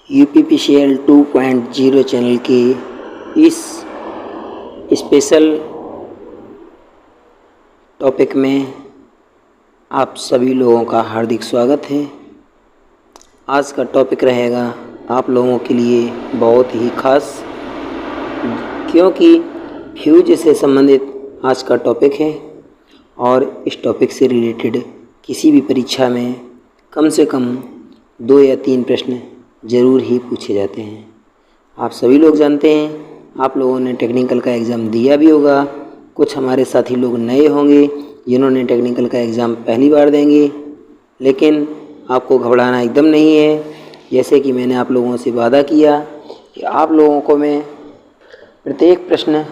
UPPCL 2.0 channel के इस special topic में आप सभी लोगों का हार्दिक स्वागत है। आज का टॉपिक रहेगा आप लोगों के लिए बहुत ही खास, क्योंकि फ्यूज से संबंधित आज का टॉपिक है और इस टॉपिक से रिलेटेड किसी भी परीक्षा में कम से कम 2 या 3 प्रश्न ज़रूर ही पूछे जाते हैं। आप सभी लोग जानते हैं, आप लोगों ने टेक्निकल का एग्ज़ाम दिया भी होगा। कुछ हमारे साथी लोग नए होंगे जिन्होंने टेक्निकल का एग्ज़ाम पहली बार देंगे, लेकिन आपको घबराना एकदम नहीं है। जैसे कि मैंने आप लोगों से वादा किया कि आप लोगों को मैं प्रत्येक प्रश्न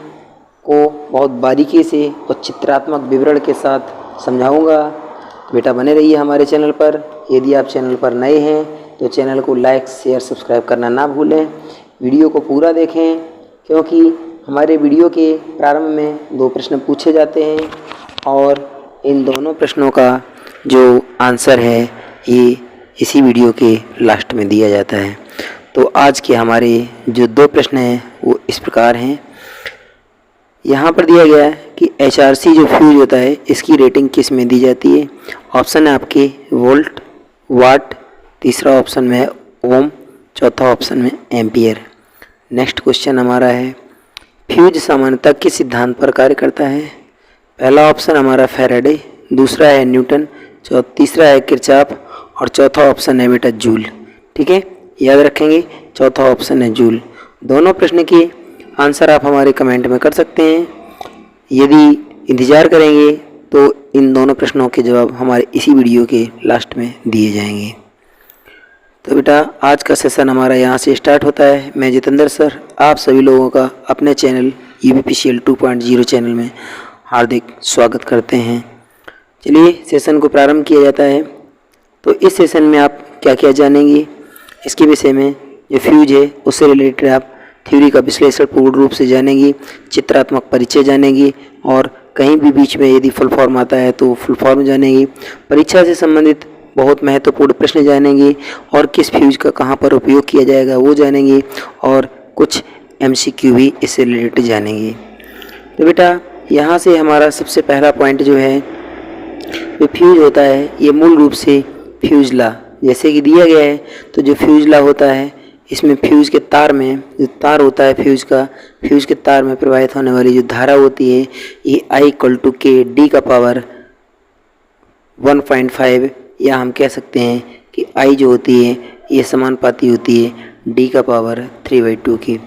को बहुत बारीकी से और चित्रात्मक विवरण के साथ समझाऊंगा। बेटा बने रहिए हमारे चैनल पर। यदि आप चैनल पर नए हैं तो चैनल को लाइक, शेयर, सब्सक्राइब करना ना भूलें। वीडियो को पूरा देखें, क्योंकि हमारे वीडियो के प्रारंभ में 2 प्रश्न पूछे जाते हैं और इन दोनों प्रश्नों का जो आंसर है ये इसी वीडियो के लास्ट में दिया जाता है। तो आज के हमारे जो 2 प्रश्न हैं वो इस प्रकार हैं। यहाँ पर दिया गया है कि HRC जो फ्यूज होता है इसकी रेटिंग किस में दी जाती है। ऑप्शन है आपके वोल्ट, वाट, तीसरा ऑप्शन में है ओम, चौथा ऑप्शन में एम्पियर। नेक्स्ट क्वेश्चन हमारा है फ्यूज सामान्यतः किस सिद्धांत पर कार्य करता है। पहला ऑप्शन हमारा फैराडे, दूसरा है न्यूटन, तीसरा है किरचॉफ और चौथा ऑप्शन है बेटा जूल। ठीक है, याद रखेंगे, चौथा ऑप्शन है जूल। दोनों प्रश्न के आंसर आप हमारे कमेंट में कर सकते हैं। यदि इंतज़ार करेंगे तो इन दोनों प्रश्नों के जवाब हमारे इसी वीडियो के लास्ट में दिए जाएंगे। तो बेटा आज का सेशन हमारा यहाँ से स्टार्ट होता है। मैं जितेंद्र सर आप सभी लोगों का अपने चैनल यूपीपीसीएल 2.0 चैनल में हार्दिक स्वागत करते हैं। चलिए सेशन को प्रारंभ किया जाता है। तो इस सेशन में आप क्या क्या जानेंगे इसके विषय में, जो फ्यूज है उससे रिलेटेड आप थ्योरी का विश्लेषण पूर्ण रूप से जानेंगे, चित्रात्मक परिचय जानेंगे और कहीं भी बीच में यदि फुल फॉर्म आता है तो फुल फॉर्म जानेंगे। परीक्षा से संबंधित बहुत महत्वपूर्ण प्रश्न जानेंगे और किस फ्यूज का कहाँ पर उपयोग किया जाएगा वो जानेंगे और कुछ MCQ भी इससे रिलेटेड जानेंगे। तो बेटा यहाँ से हमारा सबसे पहला पॉइंट जो है जो फ्यूज होता है ये मूल रूप से फ्यूज ला जैसे कि दिया गया है। तो जो फ्यूज ला होता है इसमें फ्यूज के तार में जो तार होता है फ्यूज के तार में प्रवाहित होने वाली जो धारा होती है ये I=K D⁻⁴ 1.5 या हम कह सकते हैं कि I जो होती है ये समानुपाती होती है D⁻³ की।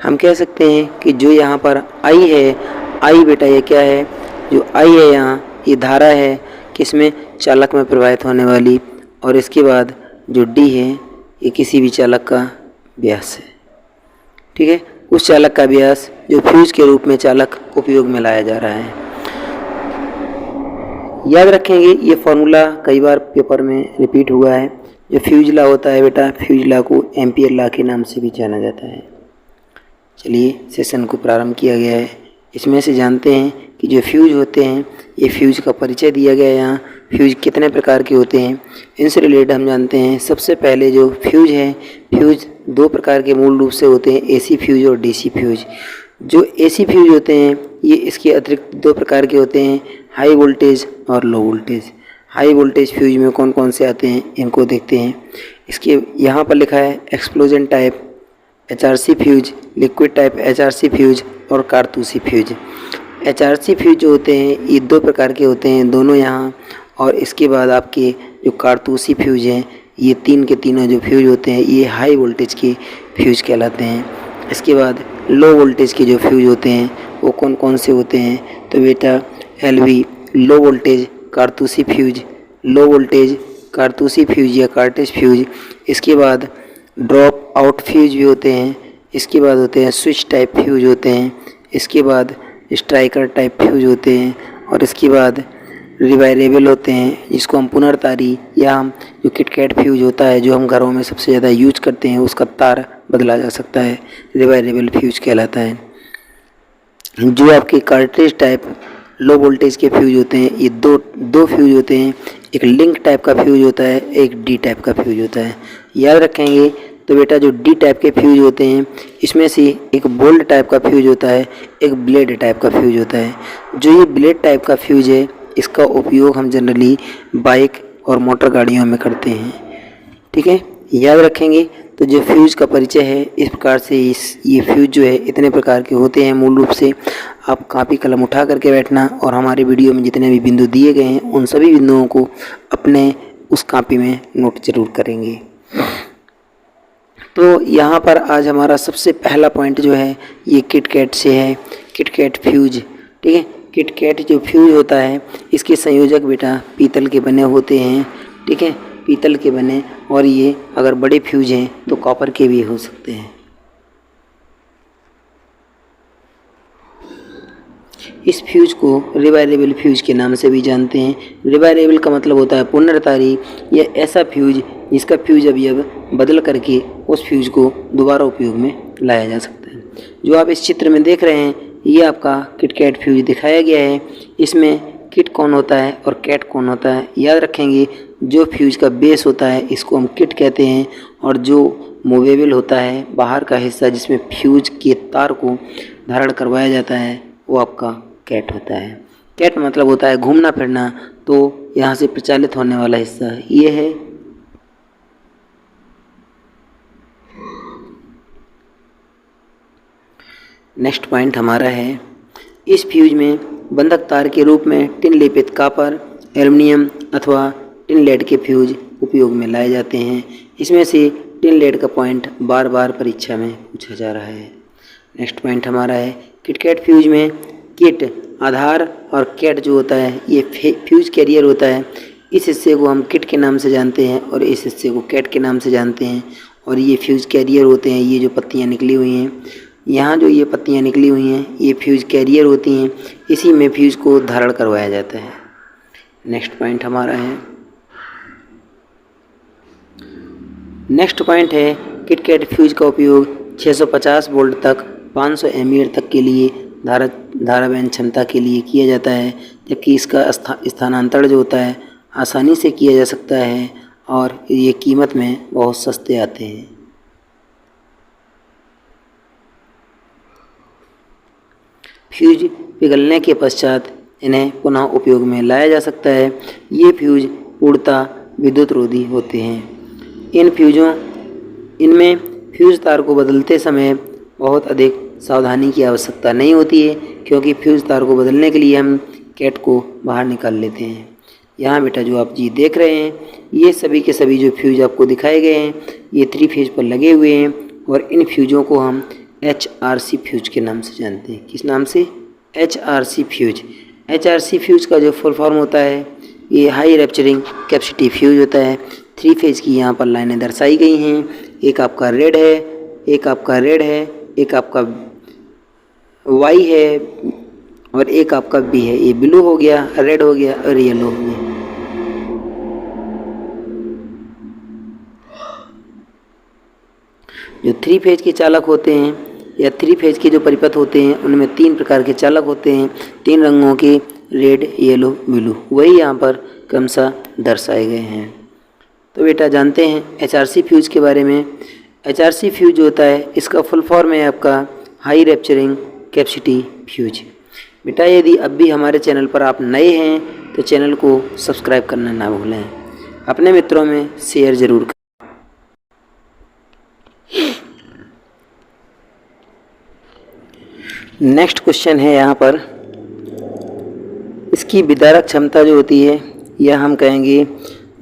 हम कह सकते हैं कि जो यहाँ पर I है, I बेटा ये क्या है, जो I है यहाँ ये धारा है किसमें, चालक में प्रवाहित होने वाली, और इसके बाद जो D है ये किसी भी चालक का व्यास है। ठीक है, उस चालक का व्यास जो फ्यूज के रूप में चालक उपयोग में लाया जा रहा है। याद रखेंगे ये फॉर्मूला कई बार पेपर में रिपीट हुआ है। जो फ्यूज ला होता है बेटा, फ्यूज ला को एम्पियर ला के नाम से भी जाना जाता है। चलिए सेशन को प्रारंभ किया गया है। इसमें से जानते हैं कि जो फ्यूज होते हैं ये फ्यूज का परिचय दिया गया है। यहाँ फ्यूज कितने प्रकार के होते हैं इनसे रिलेटेड हम जानते हैं। सबसे पहले जो फ्यूज है, फ्यूज 2 प्रकार के मूल रूप से होते हैं, AC फ्यूज और DC फ्यूज। जो AC फ्यूज होते हैं ये इसके अतिरिक्त 2 प्रकार के होते हैं, हाई वोल्टेज और low voltage. High voltage fuse में कौन कौन से आते हैं इनको देखते हैं। इसके यहाँ पर लिखा है explosion type HRC fuse, liquid type HRC fuse और कारतूसी फ्यूज। HRC फ्यूज जो होते हैं ये 2 प्रकार के होते हैं दोनों यहाँ, और इसके बाद आपके जो कारतूसी फ्यूज हैं ये 3 के तीनों जो फ्यूज होते हैं ये हाई वोल्टेज के फ्यूज कहलाते हैं। इसके बाद लो वोल्टेज के जो फ्यूज होते हैं वो कौन कौन से होते हैं, तो बेटा LV लो वोल्टेज कारतूसी फ्यूज, लो वोल्टेज कारतूसी फ्यूज या कार्टेज फ्यूज। इसके बाद ड्रॉप आउट फ्यूज भी होते हैं। इसके बाद होते हैं स्विच टाइप फ्यूज होते हैं। इसके बाद स्ट्राइकर टाइप फ्यूज होते हैं और इसके बाद रिवायरेबल होते हैं जिसको हम पुनर्तारी या हम जो किटकैट फ्यूज होता है जो हम घरों में सबसे ज़्यादा यूज करते हैं उसका तार बदला जा सकता है, रिवायरेबल फ्यूज कहलाता है। जो आपके कार्ट्रिज टाइप लो वोल्टेज के फ्यूज होते हैं ये दो फ्यूज होते हैं, एक लिंक टाइप का फ्यूज होता है, एक D टाइप का फ्यूज होता है। याद रखेंगे तो बेटा जो डी टाइप के फ्यूज होते हैं इसमें से एक बोल्ट टाइप का फ्यूज होता है, एक ब्लेड टाइप का फ्यूज होता है। जो ये ब्लेड टाइप का फ्यूज है इसका उपयोग हम जनरली बाइक और मोटर गाड़ियों में करते हैं, ठीक है, याद रखेंगे। तो जो फ्यूज का परिचय है इस प्रकार से ये फ्यूज जो है इतने प्रकार के होते हैं। मूल रूप से आप कापी कलम उठा करके बैठना और हमारे वीडियो में जितने भी बिंदु दिए गए हैं उन सभी बिंदुओं को अपने उस कापी में नोट जरूर करेंगे। तो यहाँ पर आज हमारा सबसे पहला पॉइंट जो है ये किटकैट से है, किटकैट फ्यूज, ठीक है। किटकैट जो फ्यूज होता है इसके संयोजक बेटा पीतल के बने होते हैं, ठीक है, पीतल के बने, और ये अगर बड़े फ्यूज हैं तो कॉपर के भी हो सकते हैं। इस फ्यूज को रिवायरेबल फ्यूज के नाम से भी जानते हैं। रिवायरेबल का मतलब होता है पुनर्तारी, या ऐसा फ्यूज जिसका फ्यूज अभी बदल करके उस फ्यूज को दोबारा उपयोग में लाया जा सकता है। जो आप इस चित्र में देख रहे हैं ये आपका किटकैट फ्यूज दिखाया गया है। इसमें किट कौन होता है और कैट कौन होता है, याद रखेंगे। जो फ्यूज का बेस होता है इसको हम किट कहते हैं, और जो मूवेबल होता है बाहर का हिस्सा जिसमें फ्यूज के तार को धारण करवाया जाता है वो आपका कैट होता है। कैट मतलब होता है घूमना फिरना, तो यहाँ से प्रचालित होने वाला हिस्सा ये है। नेक्स्ट पॉइंट हमारा है, इस फ्यूज में बंधक तार के रूप में टिन लेपित कॉपर, एल्युमिनियम अथवा टिन लेड के फ्यूज उपयोग में लाए जाते हैं। इसमें से टिन लेड का पॉइंट बार बार परीक्षा में पूछा जा रहा है। नेक्स्ट पॉइंट हमारा है, किटकैट फ्यूज में किट आधार और कैट जो होता है ये फ्यूज कैरियर होता है। इस हिस्से को हम किट के नाम से जानते हैं और इस हिस्से को कैट के नाम से जानते हैं। और ये फ्यूज कैरियर होते हैं। ये जो पत्तियाँ निकली हुई हैं, यहाँ जो ये पत्तियाँ निकली हुई हैं ये फ्यूज कैरियर होती हैं। इसी में फ्यूज को धारण करवाया जाता है। नेक्स्ट पॉइंट हमारा है, नेक्स्ट पॉइंट है, किटकैट फ्यूज का उपयोग 650 वोल्ट तक 500 एम्पीयर तक के लिए धारावहन क्षमता के लिए किया जाता है, जबकि इसका स्थानांतरण जो होता है आसानी से किया जा सकता है और ये कीमत में बहुत सस्ते आते हैं। फ्यूज पिघलने के पश्चात इन्हें पुनः उपयोग में लाया जा सकता है। ये फ्यूज पूर्णतः विद्युत रोधी होते हैं। इनमें फ्यूज तार को बदलते समय बहुत अधिक सावधानी की आवश्यकता नहीं होती है, क्योंकि फ्यूज तार को बदलने के लिए हम कैट को बाहर निकाल लेते हैं। यहाँ बेटा जो आप जी देख रहे हैं ये सभी के सभी जो फ्यूज आपको दिखाए गए हैं ये 3 फेज पर लगे हुए हैं, और इन फ्यूजों को हम HRC फ्यूज के नाम से जानते हैं। किस नाम से? HRC fuse. HRC फ्यूज का जो फुल फॉर्म होता है ये हाई रैप्चरिंग कैपेसिटी फ्यूज होता है। 3 फेज की यहाँ पर लाइनें दर्शाई गई हैं। एक आपका रेड है, एक आपका रेड है, एक आपका वाई है और एक आपका बी है। ये ब्लू हो गया, रेड हो गया और येलो हो गया। जो 3 फेज के चालक होते हैं या 3 फेज के जो परिपथ होते हैं उनमें 3 प्रकार के चालक होते हैं, 3 रंगों के, रेड, येलो, ब्लू, वही यहाँ पर क्रमशः दर्शाए गए हैं। तो बेटा जानते हैं HRC फ्यूज के बारे में। HRC फ्यूज जो होता है इसका फुल फॉर्म है आपका हाई रैप्चरिंग कैपेसिटी फ्यूज। बेटा यदि अब भी हमारे चैनल पर आप नए हैं तो चैनल को सब्सक्राइब करना ना भूलें, अपने मित्रों में शेयर ज़रूर करें। नेक्स्ट क्वेश्चन है यहाँ पर, इसकी विदारक क्षमता जो होती है या हम कहेंगे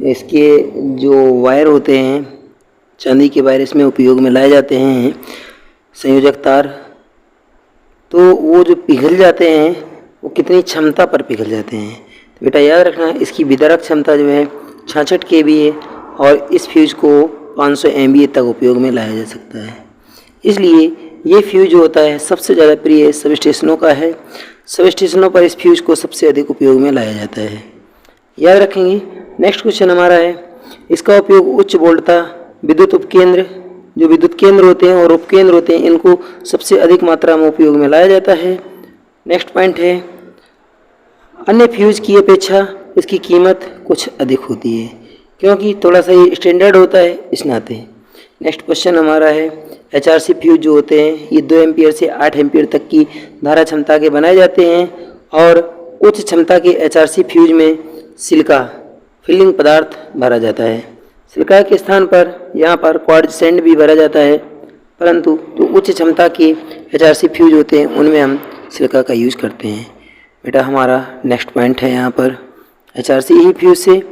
इसके जो वायर होते हैं चांदी के वायर इसमें उपयोग में लाए जाते हैं संयोजक तार, तो वो जो पिघल जाते हैं वो कितनी क्षमता पर पिघल जाते हैं। तो बेटा याद रखना इसकी विदारक क्षमता जो है 66 kV है और इस फ्यूज को 500 MVA तक उपयोग में लाया जा सकता है। इसलिए ये फ्यूज जो होता है सबसे ज़्यादा प्रिय सब स्टेशनों का है। सब स्टेशनों पर इस फ्यूज को सबसे अधिक उपयोग में लाया जाता है, याद रखेंगे। नेक्स्ट क्वेश्चन हमारा है, इसका उपयोग उच्च वोल्टता विद्युत उपकेंद्र, जो विद्युत केंद्र होते हैं और उपकेंद्र होते हैं, इनको सबसे अधिक मात्रा में उपयोग में लाया जाता है। नेक्स्ट पॉइंट है, अन्य फ्यूज की अपेक्षा इसकी कीमत कुछ अधिक होती है, क्योंकि थोड़ा सा ये स्टैंडर्ड होता है इस नाते। नेक्स्ट क्वेश्चन हमारा है HRC फ्यूज जो होते हैं ये 2 एम्पियर से 8 एम्पियर तक की धारा क्षमता के बनाए जाते हैं और उच्च क्षमता के HRC फ्यूज में सिलिका फिलिंग पदार्थ भरा जाता है। सिलिका के स्थान पर यहाँ पर क्वार्ट्ज भी भरा जाता है, परंतु जो उच्च क्षमता के HRC फ्यूज होते हैं उनमें हम सिलिका का यूज करते हैं। बेटा हमारा नेक्स्ट पॉइंट है यहाँ पर HRC ही फ्यूज से,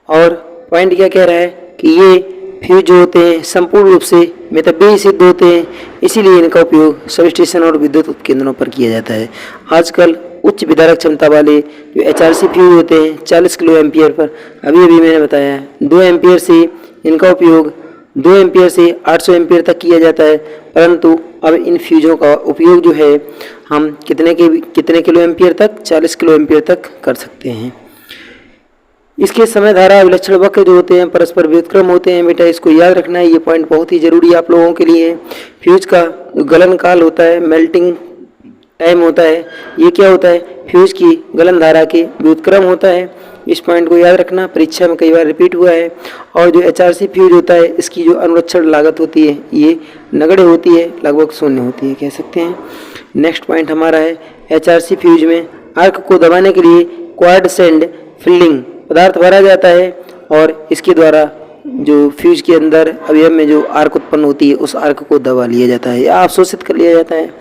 और पॉइंट क्या कह रहा है कि ये फ्यूज जो होते हैं संपूर्ण रूप से मितव्ययी सिद्ध होते हैं, इसीलिए इनका उपयोग सब स्टेशन और विद्युत उपकेंद्रों पर किया जाता है। आजकल उच्च विदारक क्षमता वाले जो HRC फ्यूज होते हैं 40 किलो एम्पियर पर, अभी मैंने बताया 2 एम्पियर से इनका उपयोग 2 एम्पियर से 800 एम्पियर तक किया जाता है, परंतु अब इन फ्यूजों का उपयोग जो है हम कितने किलो एम्पियर तक 40 किलो एम्पियर तक कर सकते हैं। इसके समय धारा विलक्षण वक्र जो होते हैं परस्पर व्युत्क्रम होते हैं। बेटा इसको याद रखना है, ये पॉइंट बहुत ही जरूरी है आप लोगों के लिए। फ्यूज का जो गलन काल होता है, मेल्टिंग टाइम होता है, ये क्या होता है फ्यूज की गलन धारा के व्युत्क्रम होता है। इस पॉइंट को याद रखना, परीक्षा में कई बार रिपीट हुआ है। और जो HRC फ्यूज होता है इसकी जो अनुरक्षण लागत होती है ये नगण्य होती है, लगभग शून्य होती है कह सकते हैं। नेक्स्ट पॉइंट हमारा है HRC फ्यूज में आर्क को दबाने के लिए क्वार्ट्ज फिलिंग पदार्थ भरा जाता है और इसके द्वारा जो फ्यूज के अंदर अवयव में जो आर्क उत्पन्न होती है उस आर्क को दबा लिया जाता है या अवशोषित कर लिया जाता है।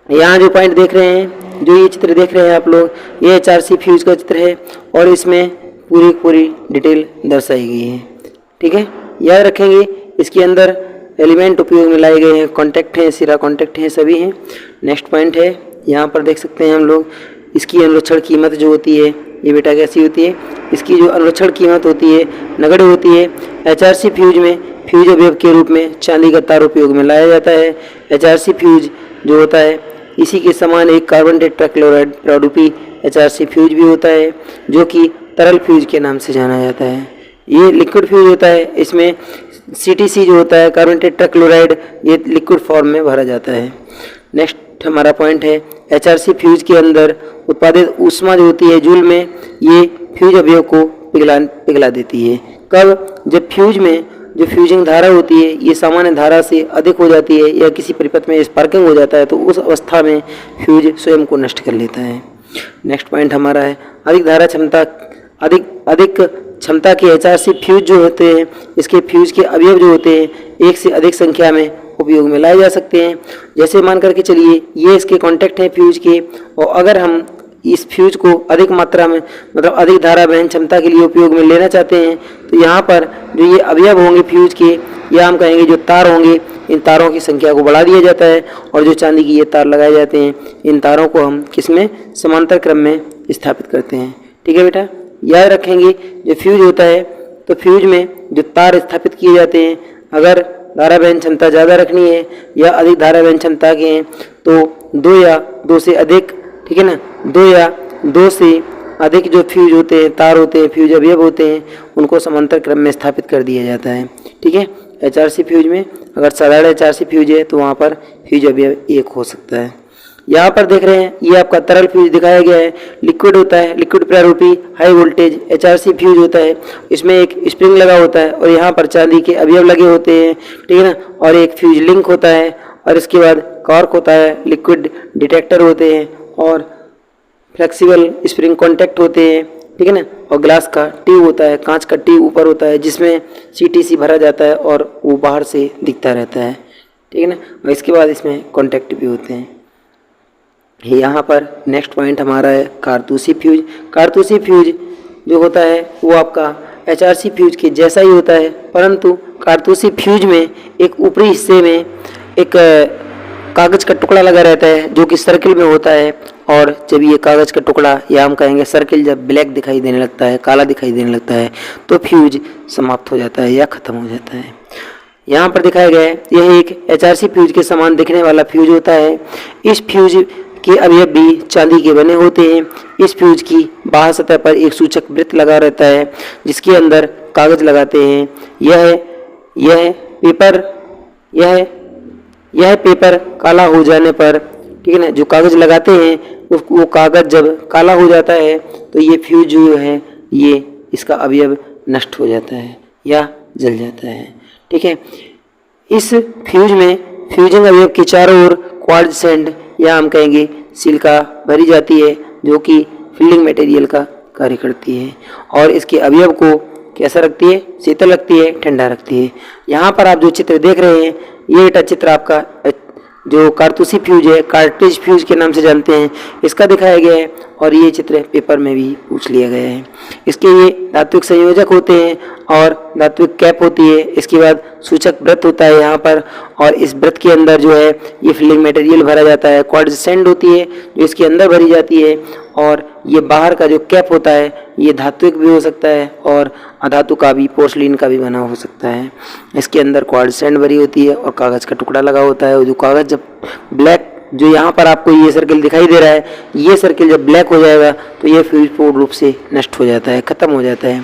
यहाँ जो पॉइंट देख रहे हैं, जो ये चित्र देख रहे हैं आप लोग, ये HRC फ्यूज का चित्र है और इसमें पूरी डिटेल दर्शाई गई है। ठीक है, याद रखेंगे इसके अंदर एलिमेंट उपयोग में लाए गए हैं, कॉन्टैक्ट हैं, सिरा कॉन्टैक्ट हैं, सभी हैं। नेक्स्ट पॉइंट है यहाँ पर देख सकते हैं हम लोग, इसकी अनुरक्षण कीमत जो होती है ये बेटा कैसी होती है, इसकी जो अनुरक्षण कीमत होती है नगण्य होती है। HRC फ्यूज में फ्यूज अवयव के रूप में चांदी का तार उपयोग में लाया जाता है। HRC फ्यूज जो होता है इसी के समान एक कार्बन टेट्राक्लोराइड प्रारूपी HRC फ्यूज भी होता है जो कि तरल फ्यूज के नाम से जाना जाता है। ये लिक्विड फ्यूज होता है, इसमें CTC जो होता है कार्बन टेट्राक्लोराइड ये लिक्विड फॉर्म में भरा जाता है। नेक्स्ट हमारा पॉइंट है HRC फ्यूज के अंदर उत्पादित ऊष्मा जो होती है जूल में, ये फ्यूज अवयव को पिघला देती है। कब? जब फ्यूज में जो फ्यूजिंग धारा होती है ये सामान्य धारा से अधिक हो जाती है या किसी परिपथ में स्पार्किंग हो जाता है तो उस अवस्था में फ्यूज स्वयं को नष्ट कर लेता है। नेक्स्ट पॉइंट हमारा है अधिक क्षमता के HRC फ्यूज जो होते हैं इसके फ्यूज के अवयव जो होते हैं एक से अधिक संख्या में उपयोग में लाए जा सकते हैं। जैसे मान करके चलिए ये इसके कॉन्टैक्ट हैं फ्यूज के, और अगर हम इस फ्यूज को अधिक मात्रा में मतलब अधिक धारा वहन क्षमता के लिए उपयोग में लेना चाहते हैं तो यहाँ पर जो ये अवयव होंगे फ्यूज के, या हम कहेंगे जो तार होंगे, इन तारों की संख्या को बढ़ा दिया जाता है और जो चांदी की ये तार लगाए जाते हैं इन तारों को हम किसमें समांतर क्रम में स्थापित करते हैं। ठीक है बेटा, याद रखेंगे जो फ्यूज होता है तो फ्यूज में जो तार स्थापित किए जाते हैं, अगर धारा वहन क्षमता ज़्यादा रखनी है या अधिक धारा वहन क्षमता के हैं तो 2 या 2 से अधिक, ठीक है ना, 2 या 2 से अधिक जो फ्यूज होते हैं, तार होते हैं, फ्यूज अवयव होते हैं, उनको समांतर क्रम में स्थापित कर दिया जाता है। ठीक है, HRC फ्यूज में अगर साधारण HRC फ्यूज है तो वहाँ पर फ्यूज अवयव 1 हो सकता है। यहाँ पर देख रहे हैं ये आपका तरल फ्यूज दिखाया गया है, लिक्विड होता है, लिक्विड प्रारूपी हाई वोल्टेज HRC फ्यूज होता है। इसमें एक स्प्रिंग लगा होता है और यहाँ पर चांदी के अवयव लगे होते हैं, ठीक है ना, और एक फ्यूज लिंक होता है और इसके बाद कॉर्क होता है, लिक्विड डिटेक्टर होते हैं और फ्लेक्सिबल स्प्रिंग कॉन्टैक्ट होते हैं, ठीक है ना, और ग्लास का ट्यूब होता है, कांच का ट्यूब ऊपर होता है जिसमें CTC भरा जाता है और वो बाहर से दिखता रहता है। ठीक है ना, और इसके बाद इसमें कॉन्टैक्ट भी होते हैं। यहाँ पर नेक्स्ट पॉइंट हमारा है कारतूसी फ्यूज। कारतूसी फ्यूज जो होता है वो आपका HRC फ्यूज के जैसा ही होता है, परंतु कारतूसी फ्यूज में एक ऊपरी हिस्से में एक कागज़ का टुकड़ा लगा रहता है जो कि सर्किल में होता है, और जब ये कागज़ का टुकड़ा या हम कहेंगे सर्किल जब ब्लैक दिखाई देने लगता है, काला दिखाई देने लगता है तो फ्यूज समाप्त हो जाता है या ख़त्म हो जाता है। यहाँ पर दिखाया गया है यह एक HRC फ्यूज के समान दिखने वाला फ्यूज होता है। इस फ्यूज के अवयव भी चांदी के बने होते हैं। इस फ्यूज की बाहर सतह पर एक सूचक वृत्त लगा रहता है जिसके अंदर कागज लगाते हैं। यह पेपर काला हो जाने पर, ठीक है ना, जो कागज लगाते हैं वो कागज जब काला हो जाता है तो ये फ्यूज जो है ये इसका अवयव नष्ट हो जाता है या जल जाता है। ठीक है। इस फ्यूज में फ्यूजिंग अवयव के चारों ओर क्वार्ट्ज सैंड या हम कहेंगे सिलिका भरी जाती है, जो कि फिलिंग मटेरियल का कार्य करती है और इसके अवयव को कैसा रखती है, शीतल रखती है, ठंडा रखती है। यहाँ पर आप जो चित्र देख रहे हैं ये एक चित्र आपका जो कारतूसी फ्यूज है, कार्ट्रिज फ्यूज के नाम से जानते हैं, इसका दिखाया गया है और ये चित्र पेपर में भी पूछ लिया गया है। इसके ये धात्विक संयोजक होते हैं और धात्विक कैप होती है। इसके बाद सूचक वृत्त होता है यहाँ पर और इस वृत्त के अंदर जो है ये फिलिंग मटेरियल भरा जाता है। क्वार्ट्ज सैंड होती है जो इसके अंदर भरी जाती है और ये बाहर का जो कैप होता है ये धात्विक भी हो सकता है और अधातु का भी, पोर्सलिन का भी बना हो सकता है। इसके अंदर क्वार्ट्ज सैंड भरी होती है और कागज़ का टुकड़ा लगा होता है और जो कागज़ जब ब्लैक, जो यहाँ पर आपको ये सर्किल दिखाई दे रहा है, ये सर्किल जब ब्लैक हो जाएगा तो ये फ्यूज पूर्ण रूप से नष्ट हो जाता है, खत्म हो जाता है।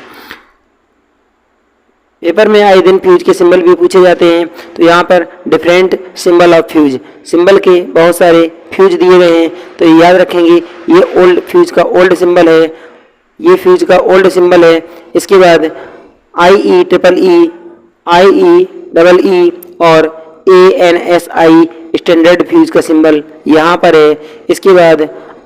पेपर में आए दिन फ्यूज के सिंबल भी पूछे जाते हैं, तो यहाँ पर different symbol of fuse, symbol के बहुत सारे फ्यूज दिए गए हैं, तो ये याद रखेंगे। ये ओल्ड फ्यूज का ओल्ड सिंबल है, ये फ्यूज का ओल्ड सिंबल है। इसके बाद IE triple E, IE double E और ANSI स्टैंडर्ड फ्यूज का सिंबल यहाँ पर है। इसके बाद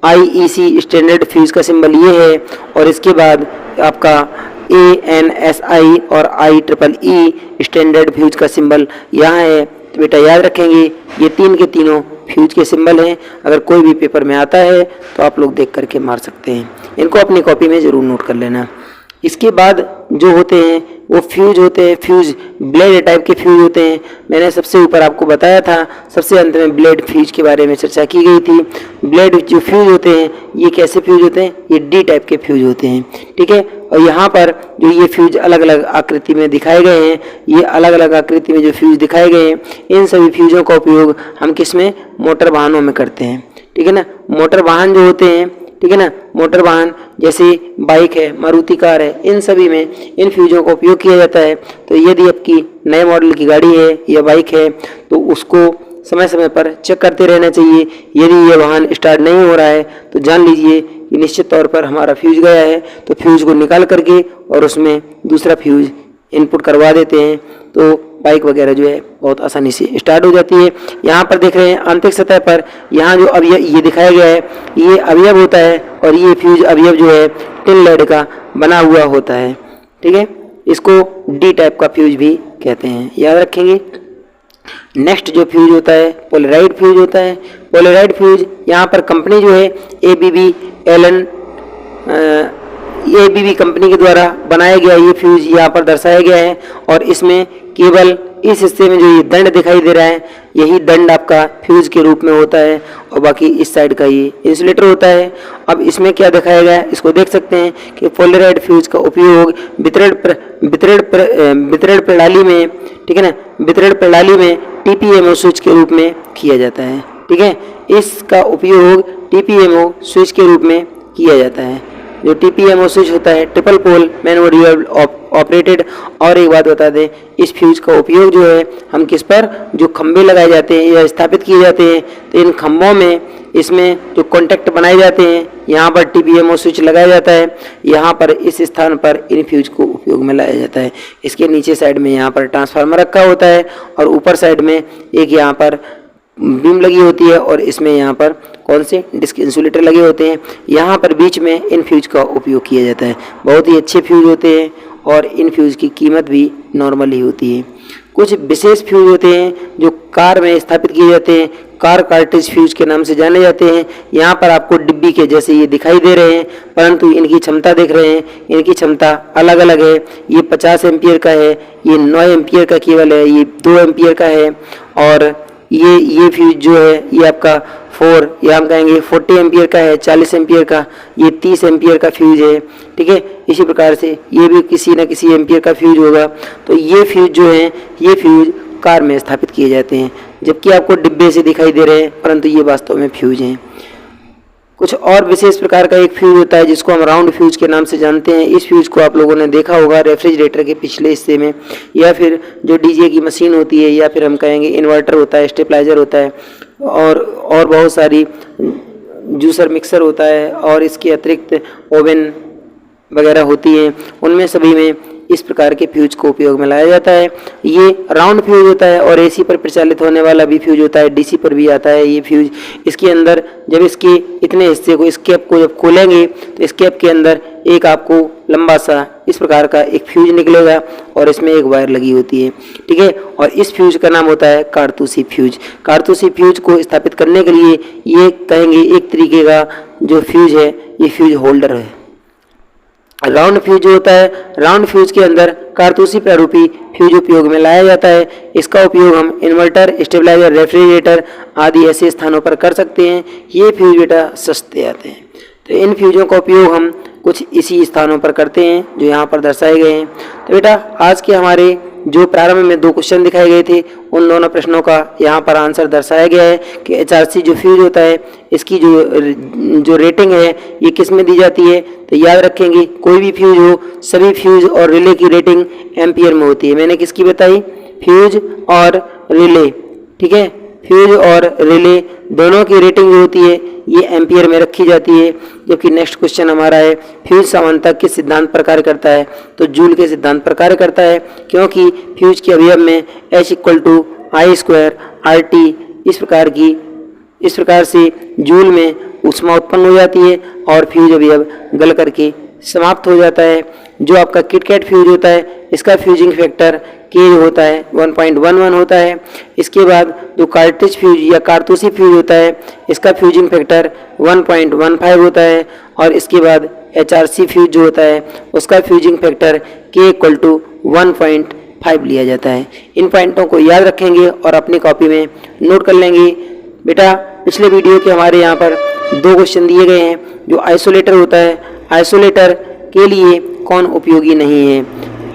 IEC स्टैंडर्ड फ्यूज का सिंबल ये है और इसके बाद आपका ANSI और IEEE स्टैंडर्ड फ्यूज का सिंबल यहाँ है। तो बेटा याद रखेंगे ये तीन के तीनों फ्यूज के सिंबल हैं। अगर कोई भी पेपर में आता है तो आप लोग देख करके मार सकते हैं, इनको अपनी कॉपी में ज़रूर नोट कर लेना। इसके बाद जो होते हैं वो फ्यूज होते हैं, फ्यूज ब्लेड टाइप के फ्यूज होते हैं। मैंने सबसे ऊपर आपको बताया था, सबसे अंत में ब्लेड फ्यूज के बारे में चर्चा की गई थी। ब्लेड जो फ्यूज होते हैं ये कैसे फ्यूज होते हैं, ये D टाइप के फ्यूज होते हैं, ठीक है। और यहाँ पर जो ये फ्यूज अलग अलग आकृति में दिखाए गए हैं, ये अलग अलग आकृति में जो फ्यूज दिखाए गए हैं, इन सभी फ्यूजों का उपयोग हम किस में, मोटर वाहनों में करते हैं, ठीक है ना। मोटर वाहन जो होते हैं, ठीक है ना, मोटर वाहन जैसे बाइक है, मारुति कार है, इन सभी में इन फ्यूजों का उपयोग किया जाता है। तो यदि आपकी नए मॉडल की गाड़ी है या बाइक है तो उसको समय समय पर चेक करते रहना चाहिए। यदि ये वाहन स्टार्ट नहीं हो रहा है तो जान लीजिए कि निश्चित तौर पर हमारा फ्यूज गया है। तो फ्यूज को निकाल करके और उसमें दूसरा फ्यूज इनपुट करवा देते हैं तो बाइक वगैरह जो है बहुत आसानी से स्टार्ट हो जाती है। यहाँ पर देख रहे हैं आंतरिक सतह पर यहाँ जो अवयव ये दिखाया गया है ये अवयव होता है और ये फ्यूज अवयव जो है टिन लेड का बना हुआ होता है, ठीक है। इसको D टाइप का फ्यूज भी कहते हैं, याद रखेंगे। नेक्स्ट जो फ्यूज होता है पोलराइड फ्यूज होता है। पोलराइड फ्यूज यहाँ पर कंपनी जो है ABB कंपनी के द्वारा बनाया गया ये फ्यूज यहाँ पर दर्शाया गया है और इसमें केवल इस हिस्से में जो ये दंड दिखाई दे रहा है यही दंड आपका फ्यूज के रूप में होता है और बाकी इस साइड का ये इंसुलेटर होता है। अब इसमें क्या दिखाया गया है इसको देख सकते हैं कि पोलराइड फ्यूज का उपयोग वितरण प्रणाली में, ठीक है ना, वितरण प्रणाली में TPMO स्विच के रूप में किया जाता है, ठीक है। इसका उपयोग TPMO स्विच के रूप में किया जाता है। जो TPMO स्विच होता है ट्रिपल पोल मैनुअल ऑपरेटेड। और एक बात बता दें, इस फ्यूज का उपयोग जो है हम किस पर, जो खंभे लगाए जाते हैं या स्थापित किए जाते हैं तो इन खंभों में इसमें जो कॉन्टैक्ट बनाए जाते हैं यहाँ पर TPMO स्विच लगाया जाता है। यहाँ पर इस स्थान पर इन फ्यूज को उपयोग में लाया जाता है। इसके नीचे साइड में यहाँ पर ट्रांसफार्मर रखा होता है और ऊपर साइड में एक यहाँ पर बीम लगी होती है और इसमें यहाँ पर कौन से डिस्क इंसुलेटर लगे होते हैं। यहाँ पर बीच में इन फ्यूज का उपयोग किया जाता है। बहुत ही अच्छे फ्यूज होते हैं और इन फ्यूज की कीमत भी नॉर्मल ही होती है। कुछ विशेष फ्यूज होते हैं जो कार में स्थापित किए जाते हैं, कार कार्ट्रिज फ्यूज के नाम से जाने जाते हैं। यहाँ पर आपको डिब्बी के जैसे ये दिखाई दे रहे हैं, परंतु इनकी क्षमता देख रहे हैं, इनकी क्षमता अलग अलग है। ये 50 एम्पियर का है, ये 9 एम्पियर का केवल है, ये 2 एम्पियर का है और ये फ्यूज जो है ये आपका 4 या हम कहेंगे 40 एम्पियर का है, 40 एम्पियर का, ये 30 एम्पियर का फ्यूज है, ठीक है। इसी प्रकार से ये भी किसी न किसी एम्पियर का फ्यूज होगा। तो ये फ्यूज जो है ये फ्यूज कार में स्थापित किए जाते हैं, जबकि आपको डिब्बे से दिखाई दे रहे हैं परंतु ये वास्तव में फ्यूज हैं। कुछ और विशेष प्रकार का एक फ्यूज होता है जिसको हम राउंड फ्यूज के नाम से जानते हैं। इस फ्यूज को आप लोगों ने देखा होगा रेफ्रिजरेटर के पिछले हिस्से में, या फिर जो डीजे की मशीन होती है, या फिर हम कहेंगे इन्वर्टर होता है, स्टेबलाइजर होता है और बहुत सारी जूसर मिक्सर होता है और इसके अतिरिक्त ओवन वगैरह होती है। उनमें सभी में इस प्रकार के फ्यूज को उपयोग में लाया जाता है। ये राउंड फ्यूज होता है और एसी पर प्रचालित होने वाला भी फ्यूज होता है, डीसी पर भी आता है ये फ्यूज। इसके अंदर जब इसके इतने हिस्से को, इस कैप को जब खोलेंगे तो इस कैप के अंदर एक आपको लंबा सा इस प्रकार का एक फ्यूज निकलेगा और इसमें एक वायर लगी होती है, ठीक है। और इस फ्यूज का नाम होता है कारतूसी फ्यूज। कारतूसी फ्यूज को स्थापित करने के लिए ये कहेंगे एक तरीके का जो फ्यूज है ये फ्यूज होल्डर है। राउंड फ्यूज जो होता है, राउंड फ्यूज के अंदर कारतूसी प्रारूपी फ्यूज उपयोग में लाया जाता है। इसका उपयोग हम इन्वर्टर, स्टेबलाइजर, रेफ्रिजरेटर आदि ऐसे स्थानों पर कर सकते हैं। ये फ्यूज बेटा सस्ते आते हैं, तो इन फ्यूजों का उपयोग हम कुछ इसी स्थानों पर करते हैं जो यहाँ पर दर्शाए गए हैं। तो बेटा आज के हमारे जो प्रारंभ में 2 क्वेश्चन दिखाए गए थे उन दोनों प्रश्नों का यहाँ पर आंसर दर्शाया गया है कि HRC जो फ्यूज होता है इसकी जो रेटिंग है ये किस में दी जाती है। तो याद रखेंगे कोई भी फ्यूज हो, सभी फ्यूज और रिले की रेटिंग एम्पियर में होती है। मैंने किसकी बताई? फ्यूज और रिले, ठीक है। फ्यूज और रिले दोनों की रेटिंग जो होती है ये एम्पियर में रखी जाती है। जबकि नेक्स्ट क्वेश्चन हमारा है फ्यूज सामान्यतः किस सिद्धांत पर कार्य करता है? तो जूल के सिद्धांत पर कार्य करता है, क्योंकि फ्यूज के अवयव में H=I² RT इस प्रकार से जूल में ऊष्मा उत्पन्न हो जाती है और फ्यूज अवयव गल करके समाप्त हो जाता है। जो आपका किटकैट फ्यूज होता है इसका फ्यूजिंग फैक्टर K होता है 1.11 होता है। इसके बाद जो कार्ट्रिज फ्यूज या कारतूसी फ्यूज होता है इसका फ्यूजिंग फैक्टर 1.15 होता है। और इसके बाद HRC फ्यूज जो होता है उसका फ्यूजिंग फैक्टर K=1.5 लिया जाता है। इन पॉइंटों को याद रखेंगे और अपनी कॉपी में नोट कर लेंगे। बेटा पिछले वीडियो के हमारे यहाँ पर 2 क्वेश्चन दिए गए हैं। जो आइसोलेटर होता है, आइसोलेटर के लिए कौन उपयोगी नहीं है?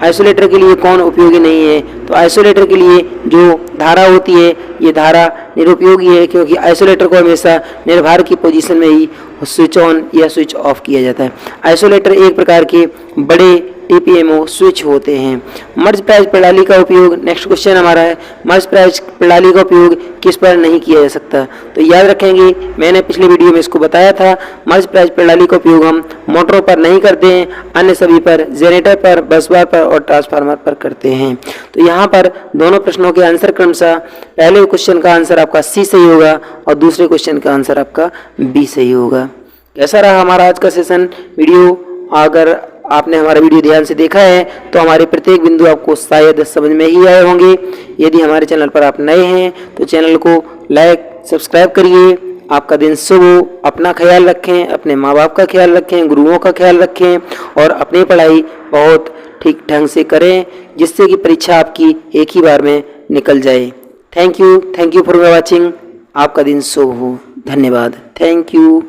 आइसोलेटर के लिए कौन उपयोगी नहीं है? तो आइसोलेटर के लिए जो धारा होती है ये धारा निरुपयोगी है, क्योंकि आइसोलेटर को हमेशा निर्भर की पोजीशन में ही स्विच ऑन या स्विच ऑफ किया जाता है। आइसोलेटर एक प्रकार के बड़े TPMO स्विच होते हैं। मर्ज प्राइज प्रणाली का उपयोग, नेक्स्ट क्वेश्चन हमारा है मर्ज प्राइज प्रणाली का उपयोग किस पर नहीं किया जा सकता? तो याद रखेंगे मैंने पिछले वीडियो में इसको बताया था। मर्ज प्राइज प्रणाली का उपयोग हम मोटरों पर नहीं करते हैं, अन्य सभी पर, जनरेटर पर, बस बार पर और ट्रांसफार्मर पर करते हैं। तो यहाँ पर दोनों प्रश्नों के आंसर क्रमशः पहले क्वेश्चन का आंसर आपका C सही होगा और दूसरे क्वेश्चन का आंसर आपका B सही होगा। कैसा रहा हमारा आज का सेशन वीडियो? अगर आपने हमारा वीडियो ध्यान से देखा है तो हमारे प्रत्येक बिंदु आपको शायद समझ में ही आए होंगे। यदि हमारे चैनल पर आप नए हैं तो चैनल को लाइक सब्सक्राइब करिए। आपका दिन शुभ हो। अपना ख्याल रखें, अपने माँ बाप का ख्याल रखें, गुरुओं का ख्याल रखें और अपनी पढ़ाई बहुत ठीक ढंग से करें जिससे कि परीक्षा आपकी एक ही बार में निकल जाए। Thank you for watching. आपका दिन शुभ हो। धन्यवाद। Thank you.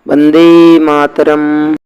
वंदे मातरम।